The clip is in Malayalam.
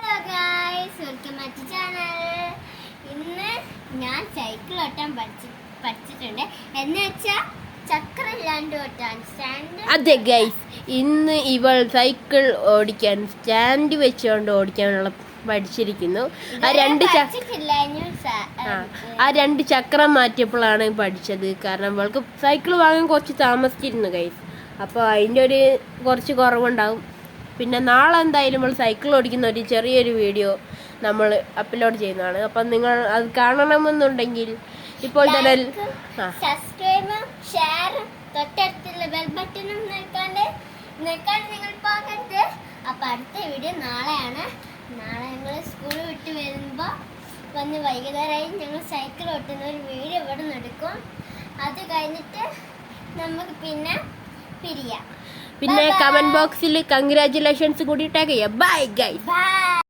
Hello guys, welcome back to channel. ഇന്ന് ഞാൻ സൈക്കിൾ ഓട്ടാൻ പഠിച്ചിട്ടുണ്ട്. എന്ന് വെച്ചാൽ ചക്രം ഇല്ലാണ്ട് ഓട്ടാൻ സ്റ്റാൻഡ്. അതെ ഗൈസ്, ഇന്ന് ഇവൾ സൈക്കിൾ ഓടിക്കാൻ സ്റ്റാൻഡ് വെച്ചുകൊണ്ട് ഓടിക്കാനുള്ള പഠിച്ചിരിക്കുന്നു. ആ രണ്ട് ചക്രം മാറ്റിയപ്പോഴാണ് പഠിച്ചത്. കാരണം ഇവൾക്ക് സൈക്കിൾ വാങ്ങാൻ കുറച്ച് താമസിച്ചിരുന്നു ഗൈസ്. അപ്പോൾ അതിൻ്റെ ഒരു കുറച്ച് കുറവുണ്ടാവും. പിന്നെ നാളെ എന്തായാലും നമ്മൾ സൈക്കിൾ ഓടിക്കുന്ന ഒരു ചെറിയൊരു വീഡിയോ നമ്മൾ അപ്ലോഡ് ചെയ്യുന്നതാണ്. അപ്പം നിങ്ങൾ അത് കാണണമെന്നുണ്ടെങ്കിൽ ഇപ്പോൾ തന്നെ സബ്സ്ക്രൈബും ഷെയറും തൊട്ടടുത്തുള്ള ബെൽ ബട്ടണും നിൽക്കാണ്ട് നിങ്ങൾ പോകരുത്. അപ്പം അടുത്ത വീഡിയോ നാളെയാണ്. നാളെ ഞങ്ങൾ സ്കൂൾ വിട്ട് വരുമ്പോൾ വന്ന് വൈകുന്നേരമായി ഞങ്ങൾ സൈക്കിൾ ഓട്ടുന്ന ഒരു വീഡിയോ ഇവിടെ നിന്ന് എടുക്കും. അത് കഴിഞ്ഞിട്ട് നമുക്ക് പിന്നെ പിരിയാം. പിന്നെ കമന്റ് ബോക്സിൽ കൺഗ്രാറ്റുലേഷൻസ് കൂടി ടാഗ് ചെയ്യാം. Bye guys. ബൈ.